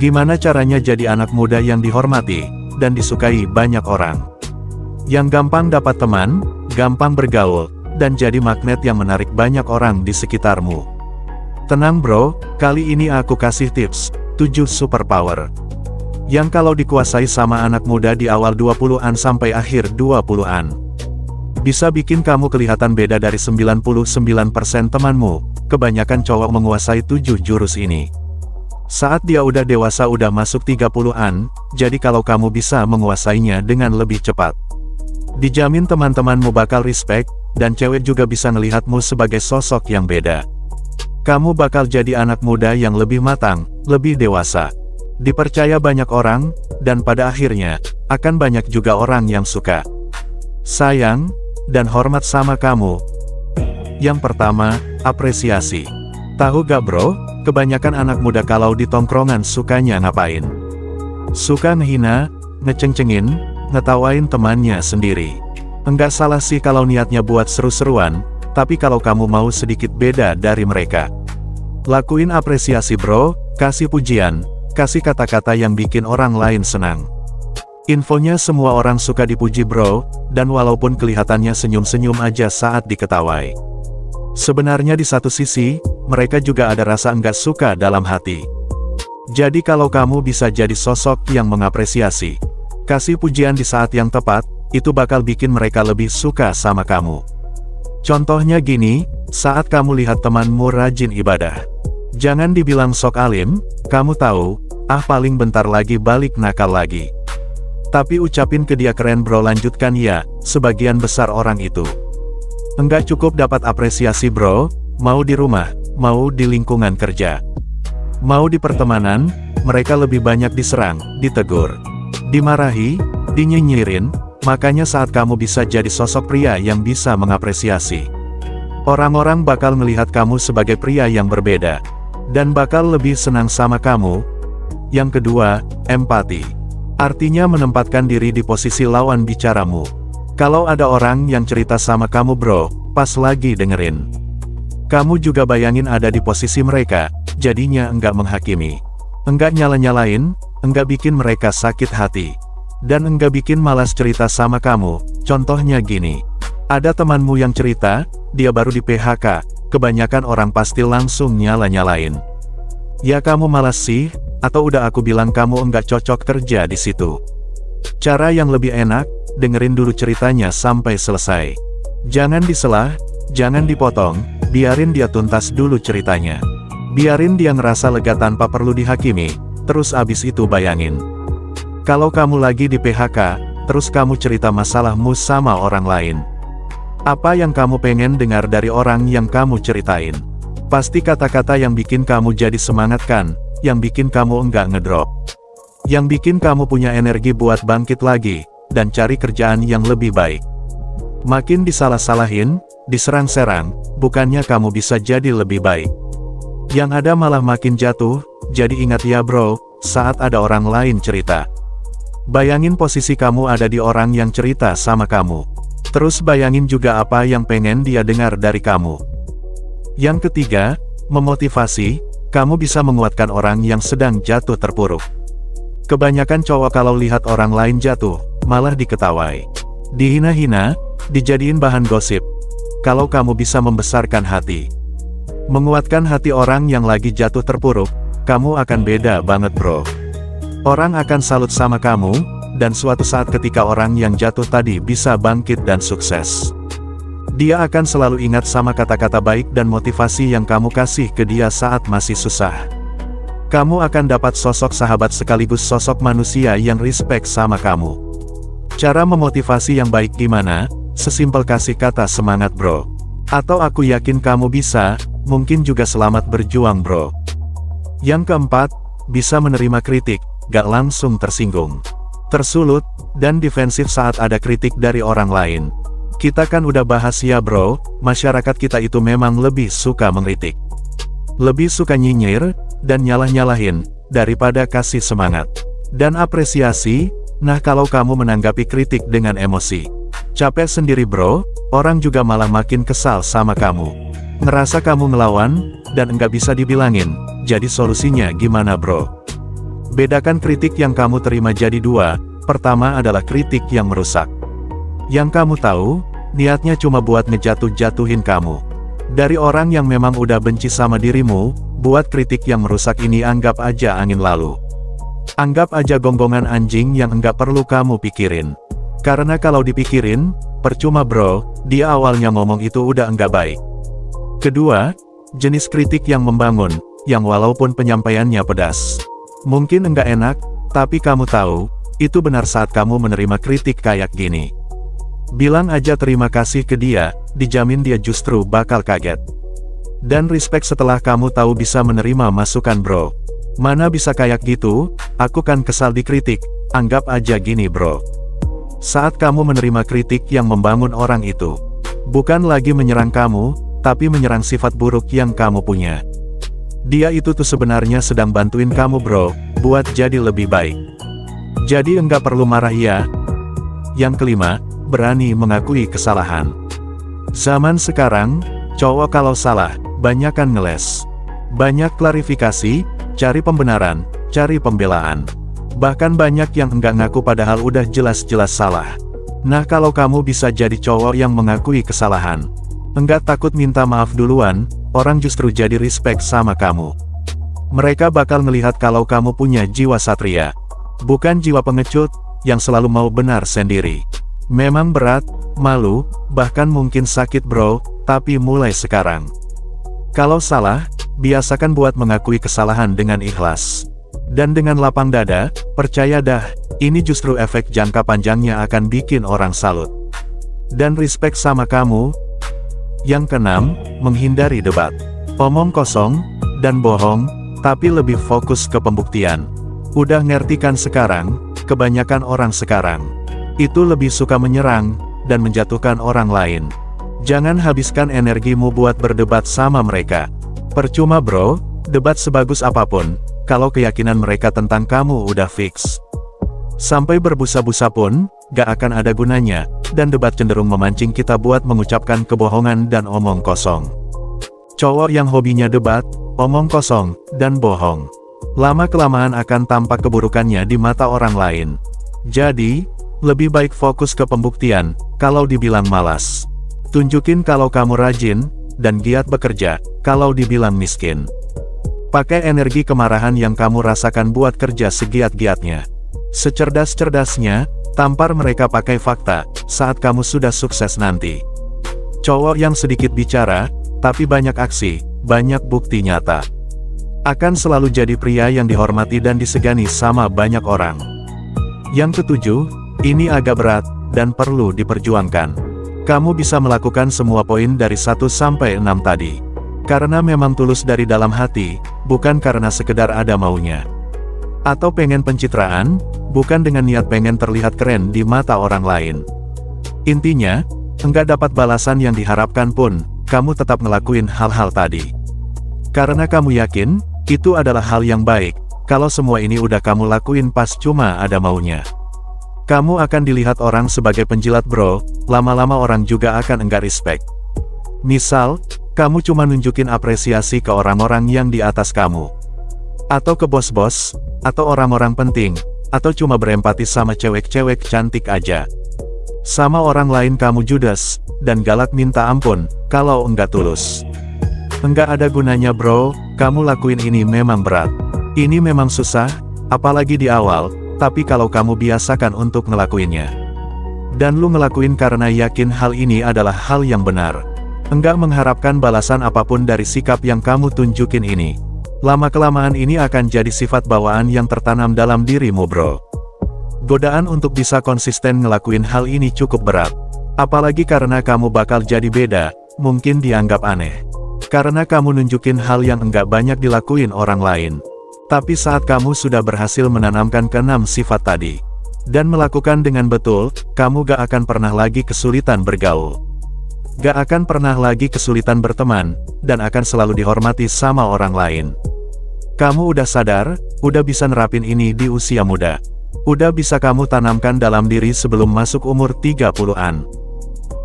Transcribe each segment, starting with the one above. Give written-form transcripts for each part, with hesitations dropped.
Gimana caranya jadi anak muda yang dihormati dan disukai banyak orang? Yang gampang dapat teman, gampang bergaul, dan jadi magnet yang menarik banyak orang di sekitarmu. Tenang bro, kali ini aku kasih tips, 7 superpower. Yang kalau dikuasai sama anak muda di awal 20-an sampai akhir 20-an. Bisa bikin kamu kelihatan beda dari 99% temanmu, kebanyakan cowok menguasai 7 jurus ini. Saat dia udah dewasa udah masuk 30-an, jadi kalau kamu bisa menguasainya dengan lebih cepat. Dijamin teman-temanmu bakal respect, dan cewek juga bisa ngelihatmu sebagai sosok yang beda. Kamu bakal jadi anak muda yang lebih matang, lebih dewasa. Dipercaya banyak orang, dan pada akhirnya, akan banyak juga orang yang suka, sayang, dan hormat sama kamu. Yang pertama, apresiasi. Tahu gak bro? Kebanyakan anak muda kalau di tongkrongan sukanya ngapain? Suka ngehina, ngeceng-cengin, ngetawain temannya sendiri. Enggak salah sih kalau niatnya buat seru-seruan, tapi kalau kamu mau sedikit beda dari mereka, lakuin apresiasi bro, kasih pujian, kasih kata-kata yang bikin orang lain senang. Infonya semua orang suka dipuji bro, dan walaupun kelihatannya senyum-senyum aja saat diketawai, sebenarnya di satu sisi, mereka juga ada rasa enggak suka dalam hati. Jadi kalau kamu bisa jadi sosok yang mengapresiasi, kasih pujian di saat yang tepat, itu bakal bikin mereka lebih suka sama kamu. Contohnya gini, saat kamu lihat temanmu rajin ibadah, jangan dibilang sok alim, kamu tahu, paling bentar lagi balik nakal lagi. Tapi ucapin ke dia keren bro, lanjutkan ya, sebagian besar orang itu enggak cukup dapat apresiasi bro, mau di rumah, mau di lingkungan kerja, mau di pertemanan, mereka lebih banyak diserang, ditegur, dimarahi, dinyinyirin. Makanya saat kamu bisa jadi sosok pria yang bisa mengapresiasi, orang-orang bakal melihat kamu sebagai pria yang berbeda, dan bakal lebih senang sama kamu. Yang kedua, empati. Artinya menempatkan diri di posisi lawan bicaramu. Kalau ada orang yang cerita sama kamu bro, pas lagi dengerin, kamu juga bayangin ada di posisi mereka, jadinya enggak menghakimi, enggak nyala-nyalain, enggak bikin mereka sakit hati, dan enggak bikin malas cerita sama kamu. Contohnya gini, ada temanmu yang cerita, dia baru di PHK, kebanyakan orang pasti langsung nyala-nyalain. Ya kamu malas sih, atau udah aku bilang kamu enggak cocok kerja di situ. Cara yang lebih enak, dengerin dulu ceritanya sampai selesai. Jangan disela, jangan dipotong, biarin dia tuntas dulu ceritanya. Biarin dia ngerasa lega tanpa perlu dihakimi, terus abis itu bayangin, kalau kamu lagi di PHK, terus kamu cerita masalahmu sama orang lain. Apa yang kamu pengen dengar dari orang yang kamu ceritain? Pasti kata-kata yang bikin kamu jadi semangat kan, yang bikin kamu enggak ngedrop, yang bikin kamu punya energi buat bangkit lagi, dan cari kerjaan yang lebih baik. Makin disalah-salahin, diserang-serang, bukannya kamu bisa jadi lebih baik. Yang ada malah makin jatuh. Jadi ingat ya bro, saat ada orang lain cerita, bayangin posisi kamu ada di orang yang cerita sama kamu. Terus bayangin juga apa yang pengen dia dengar dari kamu. Yang ketiga, memotivasi. Kamu bisa menguatkan orang yang sedang jatuh terpuruk. Kebanyakan cowok kalau lihat orang lain jatuh, malah diketawai, dihina-hina, dijadiin bahan gosip. Kalau kamu bisa membesarkan hati, menguatkan hati orang yang lagi jatuh terpuruk, kamu akan beda banget bro. Orang akan salut sama kamu, dan suatu saat ketika orang yang jatuh tadi bisa bangkit dan sukses, dia akan selalu ingat sama kata-kata baik dan motivasi yang kamu kasih ke dia saat masih susah. Kamu akan dapat sosok sahabat sekaligus sosok manusia yang respect sama kamu. Cara memotivasi yang baik gimana? Sesimpel kasih kata semangat bro. Atau aku yakin kamu bisa, mungkin juga selamat berjuang bro. Yang keempat, bisa menerima kritik, gak langsung tersinggung, tersulut, dan defensif saat ada kritik dari orang lain. Kita kan udah bahas ya bro, masyarakat kita itu memang lebih suka mengkritik, lebih suka nyinyir, dan nyalah-nyalahin, daripada kasih semangat dan apresiasi. Nah kalau kamu menanggapi kritik dengan emosi, capek sendiri bro, orang juga malah makin kesal sama kamu, ngerasa kamu ngelawan, dan enggak bisa dibilangin. Jadi solusinya gimana bro? Bedakan kritik yang kamu terima jadi dua. Pertama adalah kritik yang merusak. Yang kamu tahu, niatnya cuma buat ngejatuh-jatuhin kamu. Dari orang yang memang udah benci sama dirimu, buat kritik yang merusak ini anggap aja angin lalu. Anggap aja gonggongan anjing yang enggak perlu kamu pikirin. Karena kalau dipikirin, percuma bro, dia awalnya ngomong itu udah enggak baik. Kedua, jenis kritik yang membangun, yang walaupun penyampaiannya pedas. Mungkin enggak enak, tapi kamu tahu, itu benar saat kamu menerima kritik kayak gini. Bilang aja terima kasih ke dia, dijamin dia justru bakal kaget. Dan respect setelah kamu tahu bisa menerima masukan bro. Mana bisa kayak gitu, aku kan kesal dikritik, anggap aja gini bro. Saat kamu menerima kritik yang membangun orang itu, bukan lagi menyerang kamu, tapi menyerang sifat buruk yang kamu punya. Dia itu tuh sebenarnya sedang bantuin kamu bro, buat jadi lebih baik. Jadi enggak perlu marah ya. Yang kelima, berani mengakui kesalahan. Zaman sekarang, cowok kalau salah, banyakan ngeles. Banyak klarifikasi, cari pembenaran, cari pembelaan. Bahkan banyak yang enggak ngaku padahal udah jelas-jelas salah. Nah kalau kamu bisa jadi cowok yang mengakui kesalahan, enggak takut minta maaf duluan, orang justru jadi respect sama kamu. Mereka bakal melihat kalau kamu punya jiwa satria. Bukan jiwa pengecut, yang selalu mau benar sendiri. Memang berat, malu, bahkan mungkin sakit bro, tapi mulai sekarang. Kalau salah, biasakan buat mengakui kesalahan dengan ikhlas. Dan dengan lapang dada, percaya dah, ini justru efek jangka panjangnya akan bikin orang salut. Dan respect sama kamu. Yang keenam, menghindari debat. Omong kosong, dan bohong, tapi lebih fokus ke pembuktian. Udah ngerti kan sekarang, kebanyakan orang sekarang itu lebih suka menyerang, dan menjatuhkan orang lain. Jangan habiskan energimu buat berdebat sama mereka. Percuma bro, debat sebagus apapun, kalau keyakinan mereka tentang kamu udah fix. Sampai berbusa-busa pun, gak akan ada gunanya, dan debat cenderung memancing kita buat mengucapkan kebohongan dan omong kosong. Cowok yang hobinya debat, omong kosong, dan bohong, lama-kelamaan akan tampak keburukannya di mata orang lain. Jadi, lebih baik fokus ke pembuktian, kalau dibilang malas. Tunjukin kalau kamu rajin, dan giat bekerja, kalau dibilang miskin. Pakai energi kemarahan yang kamu rasakan buat kerja segiat-giatnya. Secerdas-cerdasnya, tampar mereka pakai fakta, saat kamu sudah sukses nanti. Cowok yang sedikit bicara, tapi banyak aksi, banyak bukti nyata, akan selalu jadi pria yang dihormati dan disegani sama banyak orang. Yang ketujuh, ini agak berat, dan perlu diperjuangkan. Kamu bisa melakukan semua poin dari 1 sampai 6 tadi. Karena memang tulus dari dalam hati, bukan karena sekedar ada maunya. Atau pengen pencitraan, bukan dengan niat pengen terlihat keren di mata orang lain. Intinya, enggak dapat balasan yang diharapkan pun, kamu tetap ngelakuin hal-hal tadi. Karena kamu yakin, itu adalah hal yang baik, kalau semua ini udah kamu lakuin pas cuma ada maunya. Kamu akan dilihat orang sebagai penjilat bro, lama-lama orang juga akan enggak respect. Misal, kamu cuma nunjukin apresiasi ke orang-orang yang di atas kamu. Atau ke bos-bos, atau orang-orang penting, atau cuma berempati sama cewek-cewek cantik aja. Sama orang lain kamu judes, dan galak minta ampun, kalau enggak tulus. Enggak ada gunanya bro, kamu lakuin ini memang berat. Ini memang susah, apalagi di awal, tapi kalau kamu biasakan untuk ngelakuinnya. Dan lu ngelakuin karena yakin hal ini adalah hal yang benar. Enggak mengharapkan balasan apapun dari sikap yang kamu tunjukin ini. Lama-kelamaan ini akan jadi sifat bawaan yang tertanam dalam dirimu bro. Godaan untuk bisa konsisten ngelakuin hal ini cukup berat. Apalagi karena kamu bakal jadi beda, mungkin dianggap aneh. Karena kamu nunjukin hal yang enggak banyak dilakuin orang lain. Tapi saat kamu sudah berhasil menanamkan ke-6 sifat tadi, dan melakukan dengan betul, kamu gak akan pernah lagi kesulitan bergaul. Gak akan pernah lagi kesulitan berteman, dan akan selalu dihormati sama orang lain. Kamu udah sadar, udah bisa nerapin ini di usia muda. Udah bisa kamu tanamkan dalam diri sebelum masuk umur 30-an.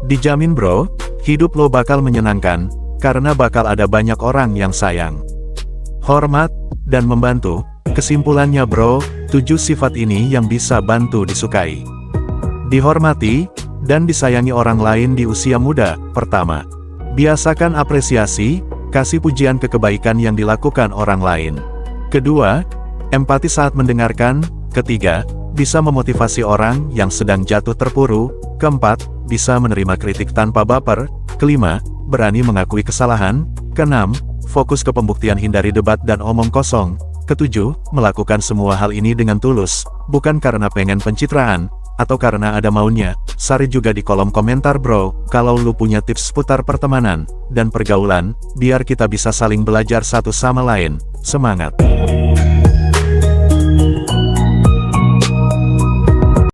Dijamin bro, hidup lo bakal menyenangkan, karena bakal ada banyak orang yang sayang, hormat, dan membantu, Kesimpulannya bro, 7 sifat ini yang bisa bantu disukai, dihormati, dan disayangi orang lain di usia muda. Pertama, biasakan apresiasi, kasih pujian ke kebaikan yang dilakukan orang lain. Kedua, empati saat mendengarkan. Ketiga, bisa memotivasi orang yang sedang jatuh terpuruk. Keempat, bisa menerima kritik tanpa baper. Kelima, berani mengakui kesalahan. Keenam, fokus ke pembuktian, hindari debat dan omong kosong. Ketujuh, melakukan semua hal ini dengan tulus, bukan karena pengen pencitraan, atau karena ada maunya. Share juga di kolom komentar bro, kalau lu punya tips seputar pertemanan dan pergaulan, biar kita bisa saling belajar satu sama lain. Semangat!